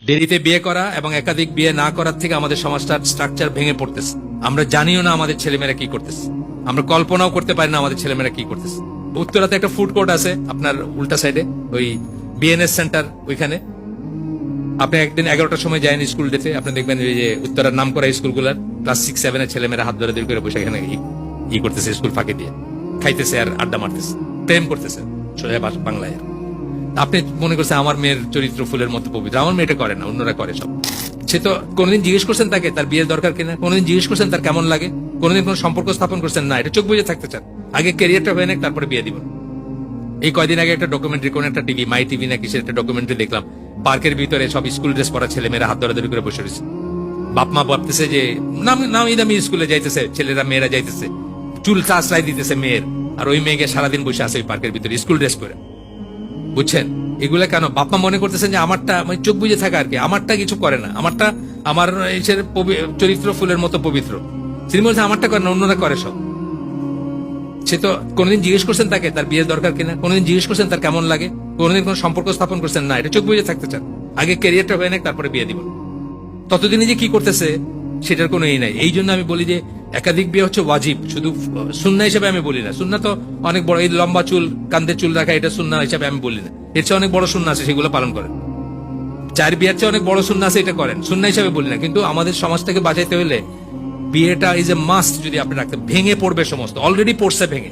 দেরিতে বিয়ে করা এবং একাধিক বিয়ে না করার থেকে আমাদের সমাজটার স্ট্রাকচার ভেঙে পড়তেছে। আমরা জানিও না আমাদের ছেলেমেয়েরা কি করতেছে, আমরা কল্পনাও করতে পারি না আমাদের ছেলেমেয়েরা কি করতেছে। উত্তরাতে একটা ফুড কোর্ট আছে আপনার উল্টা সাইডে, ওই বিএনএস সেন্টার, ওইখানে আপনি একদিন 11টার সময় যায়নি স্কুল ডেতে, আপনি দেখবেন ওই যে উত্তরার নাম করা স্কুলগুলার ক্লাস 6-7 ছেলেমেয়েরা হাত ধরে করে বসে এখানে ই করতেছে, স্কুল ফাঁকি দিয়ে খাইতেছে আর আড্ডা মারতেছে, প্রেম করতেছে সোজা বাংলায়। আপনি মনে করছেন আমার মেয়ের চরিত্র ফুলের মতো পবিত্র, আমার মেয়েটা করে না, অন্যরা করে সব। সে তো কোনোদিন জিজ্ঞেস করছেন তাকে তার বিয়ের দরকার কিনা, কোনোদিন জিজ্ঞেস করছেন তার কেমন লাগে, কোনোদিন কোনো সম্পর্ক স্থাপন করছেন না, এটা চোখ বুঝে থাকতে চান। আগে ক্যারিয়ারটা হয়ে নেক, তারপরে বিয়ে দিব। এই কয়দিন আগে একটা ডকুমেন্টারি, কোন একটা টিভি, মাই টিভি না কিসের একটা ডকুমেন্টারি দেখলাম, পার্কের ভিতরে সব স্কুল ড্রেস পরা ছেলে মেয়েরা হাত ধরাধরি করে বসে রয়েছে। বাপ মা ভাবতেছে যে নামি দামি স্কুলে যাইতেছে, ছেলেরা মেয়েরা যাইতেছে, চুল চাষলাই দিতেছে মেয়ের, আর ওই মেয়েকে সারাদিন বসে আছে ওই পার্কের ভিতরে স্কুল ড্রেস পরে। বুঝছেন এগুলা কেন? বাপ মা মনে করতেছেন যে আমারটা, মানে চোখ বুঝে থাকা আর কি, আমারটা কিছু করে না, আমারটা আমার চরিত্র ফুলের মতো পবিত্র। তিনি বলছেন আমারটা করে না, অন্যরা করে সব। সে তো কোনোদিন জিজ্ঞেস করছেন তাকে তার বিয়ের দরকার কিনা, কোনোদিন জিজ্ঞেস করছেন তার কেমন লাগে, কোনোদিন কোনো সম্পর্ক স্থাপন করছেন না, এটা চোখ বুঝে থাকতে চান। আগে ক্যারিয়ারটা হয়ে নেক, তারপরে বিয়ে দিব। ততদিনে যে কি করতেছে সেটার কোনো এই নাই। এই জন্য আমি বলি যে একাধিক বিয়ে হচ্ছে ওয়াজিব, শুধু সুন্নাহ হিসেবে আমি বলি না। সুন্নাহ তো অনেক বড়, এই লম্বা চুল, কান্দে চুল রাখা, এটা সুন্নাহ হিসেবে আমি বলি না। এর চেয়ে অনেক বড় সুন্নাহ আছে, সেগুলো পালন করেন। 4 বিয়ের চেয়ে অনেক বড় সুন্নাহ আছে, এটা করেন, সুন্নাহ হিসেবে বলি না। কিন্তু আমাদের সমাজ থেকে বাঁচাইতে হলে বিয়েটা ইজ এ মাস্ট। যদি আপনি রাখতে, ভেঙে পড়বে সমস্ত, অলরেডি পড়ছে ভেঙে।